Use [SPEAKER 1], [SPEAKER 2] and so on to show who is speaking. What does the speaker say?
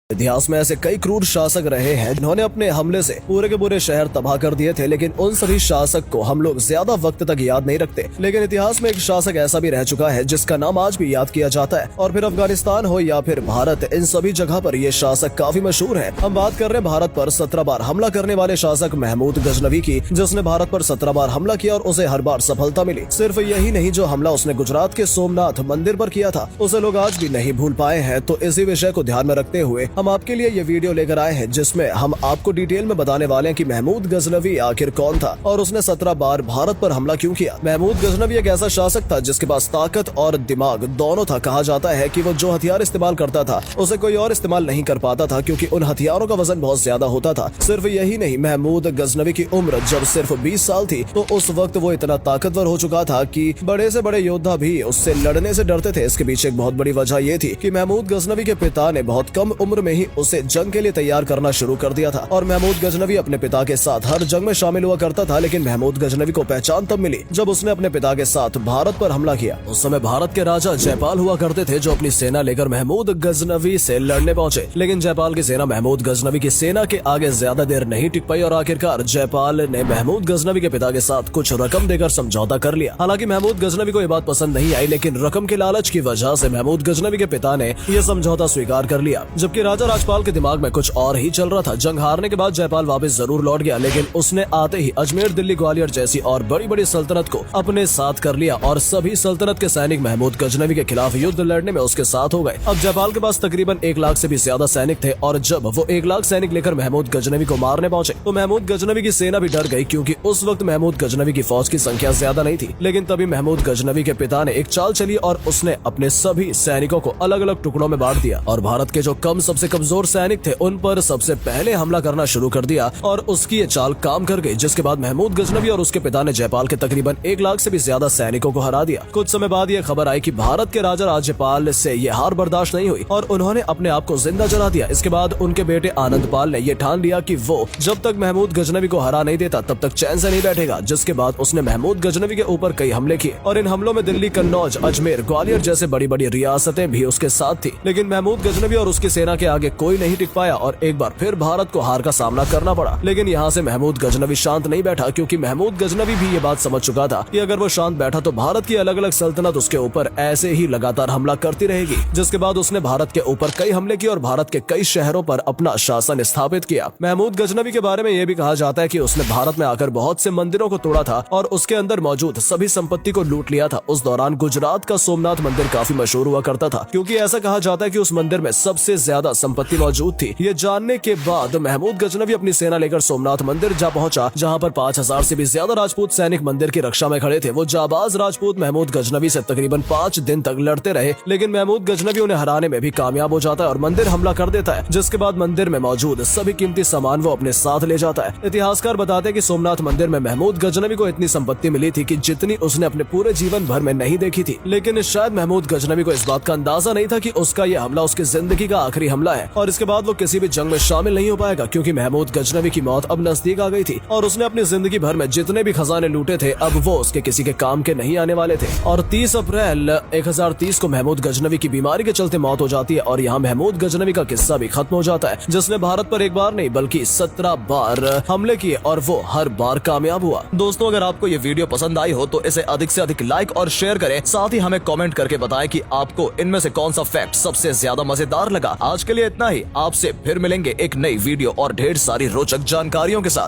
[SPEAKER 1] इतिहास में ऐसे कई क्रूर शासक रहे हैं जिन्होंने अपने हमले से पूरे के पूरे शहर तबाह कर दिए थे, लेकिन उन सभी शासक को हम लोग ज्यादा वक्त तक याद नहीं रखते। लेकिन इतिहास में एक शासक ऐसा भी रह चुका है जिसका नाम आज भी याद किया जाता है, और फिर अफगानिस्तान हो या फिर भारत, इन सभी जगह पर ये शासक काफी मशहूर है। हम बात कर रहे हैं भारत पर 17 बार हमला करने वाले शासक महमूद गजनवी की, जिसने भारत पर 17 बार हमला किया और उसे हर बार सफलता मिली। सिर्फ यही नहीं, जो हमला उसने गुजरात के सोमनाथ मंदिर पर किया था उसे लोग आज भी नहीं भूल पाए हैं। तो इसी विषय को ध्यान में रखते हुए हम आपके लिए ये वीडियो लेकर आए हैं, जिसमें हम आपको डिटेल में बताने वाले हैं कि महमूद गजनवी आखिर कौन था और उसने 17 बार भारत पर हमला क्यों किया। महमूद गजनवी एक ऐसा शासक था जिसके पास ताकत और दिमाग दोनों था। कहा जाता है कि वो जो हथियार इस्तेमाल करता था उसे कोई और इस्तेमाल नहीं कर पाता था, क्योंकि उन हथियारों का वजन बहुत ज्यादा होता था। सिर्फ यही नहीं, महमूद गजनवी की उम्र जब सिर्फ 20 साल थी तो उस वक्त वो इतना ताकतवर हो चुका था कि बड़े से बड़े योद्धा भी उससे लड़ने से डरते थे। इसके पीछे एक बहुत बड़ी वजह ये थी कि महमूद गजनवी के पिता ने बहुत कम उम्र में ही उसे जंग के लिए तैयार करना शुरू कर दिया था, और महमूद गजनवी अपने पिता के साथ हर जंग में शामिल हुआ करता था। लेकिन महमूद गजनवी को पहचान तब मिली जब उसने अपने पिता के साथ भारत पर हमला किया। उस समय भारत के राजा जयपाल हुआ करते थे, जो अपनी सेना लेकर महमूद गजनवी से लड़ने पहुंचे। लेकिन जयपाल की सेना महमूद गजनवी की सेना के आगे ज्यादा देर नहीं टिक पाई और आखिरकार जयपाल ने महमूद गजनवी के पिता के साथ कुछ रकम देकर समझौता कर लिया। हालांकि महमूद गजनवी को यह बात पसंद नहीं आई, लेकिन रकम के लालच की वजह से महमूद गजनवी के पिता ने यह समझौता स्वीकार कर लिया। जबकि राजा राजपाल के दिमाग में कुछ और ही चल रहा था। जंग हारने के बाद जयपाल वापस जरूर लौट गया, लेकिन उसने आते ही अजमेर, दिल्ली, ग्वालियर जैसी और बड़ी बड़ी सल्तनत को अपने साथ कर लिया, और सभी सल्तनत के सैनिक महमूद गजनवी के खिलाफ युद्ध लड़ने में उसके साथ हो गए। अब जयपाल के पास तकरीबन 1 लाख से भी ज्यादा सैनिक थे, और जब वो 1 लाख सैनिक लेकर महमूद गजनवी को मारने पहुंचे तो महमूद गजनवी की सेना भी डर गई, क्योंकि उस वक्त महमूद गजनवी की फौज की संख्या ज्यादा नहीं थी। लेकिन तभी महमूद गजनवी के पिता ने एक चाल चली और उसने अपने सभी सैनिकों को अलग अलग टुकड़ों में बांट दिया, और भारत के जो सबसे कमजोर सैनिक थे उन पर सबसे पहले हमला करना शुरू कर दिया, और उसकी ये चाल काम कर गई। जिसके बाद महमूद गजनवी और उसके पिता ने जयपाल के तकरीबन 1 लाख से भी ज्यादा सैनिकों को हरा दिया। कुछ समय बाद ये खबर आई कि भारत के राजा राज्यपाल से ये हार बर्दाश्त नहीं हुई और उन्होंने अपने आप को जिंदा जला दिया। इसके बाद उनके बेटे आनंदपाल ने यह ठान लिया कि वो जब तक महमूद गजनवी को हरा नहीं देता तब तक चैन से नहीं बैठेगा। जिसके बाद उसने महमूद गजनवी के ऊपर कई हमले किए, और इन हमलों में दिल्ली, कन्नौज, अजमेर, ग्वालियर जैसे बड़ी बड़ी रियासतें भी उसके साथ थी। लेकिन महमूद गजनवी और उसकी सेना के आगे कोई नहीं टिक पाया, और एक बार फिर भारत को हार का सामना करना पड़ा। लेकिन यहाँ से महमूद गजनवी शांत नहीं बैठा, क्योंकि महमूद गजनवी भी ये बात समझ चुका था कि अगर वो शांत बैठा तो भारत की अलग अलग सल्तनत उसके ऊपर ऐसे ही लगातार हमला करती रहेगी। जिसके बाद उसने भारत के ऊपर कई हमले किए और भारत के कई शहरों पर अपना शासन स्थापित किया। महमूद गजनवी के बारे में ये भी कहा जाता है कि उसने भारत में आकर बहुत से मंदिरों को तोड़ा था और उसके अंदर मौजूद सभी संपत्ति को लूट लिया था। उस दौरान गुजरात का सोमनाथ मंदिर काफी मशहूर हुआ करता था, क्योंकि ऐसा कहा जाता है कि उस मंदिर में सबसे ज्यादा संपत्ति मौजूद थी। ये जानने के बाद महमूद गजनवी अपनी सेना लेकर सोमनाथ मंदिर जा पहुंचा, जहां पर 5000 से भी ज्यादा राजपूत सैनिक मंदिर की रक्षा में खड़े थे। वो जाबाज राजपूत महमूद गजनवी से तकरीबन 5 दिन तक लड़ते रहे, लेकिन महमूद गजनवी उन्हें हराने में भी कामयाब हो जाता है और मंदिर हमला कर देता है। जिसके बाद मंदिर में मौजूद सभी कीमती सामान वो अपने साथ ले जाता है। इतिहासकार बताते हैं कि सोमनाथ मंदिर में महमूद गजनवी को इतनी संपत्ति मिली थी कि जितनी उसने अपने पूरे जीवन भर में नहीं देखी थी। लेकिन शायद महमूद गजनवी को इस बात का अंदाजा नहीं था कि उसका यह हमला उसकी जिंदगी का आखिरी हमला है, और इसके बाद वो किसी भी जंग में शामिल नहीं हो पाएगा, क्योंकि महमूद गजनवी की मौत अब नजदीक आ गई थी, और उसने अपनी जिंदगी भर में जितने भी खजाने लूटे थे अब वो उसके किसी के काम के नहीं आने वाले थे। और 30 अप्रैल 1030 को महमूद गजनवी की बीमारी के चलते मौत हो जाती है, और यहाँ महमूद गजनवी का किस्सा भी खत्म हो जाता है, जिसने भारत पर एक बार नहीं बल्कि 17 बार हमले किए और वो हर बार कामयाब हुआ। दोस्तों, अगर आपको ये वीडियो पसंद आई हो तो इसे अधिक से अधिक लाइक और शेयर करें। साथ ही हमें कमेंट करके बताएं कि आपको इनमें से कौन सा फैक्ट सबसे ज्यादा मजेदार लगा। आज के लिए इतना ही, आपसे फिर मिलेंगे एक नई वीडियो और ढेर सारी रोचक जानकारियों के साथ।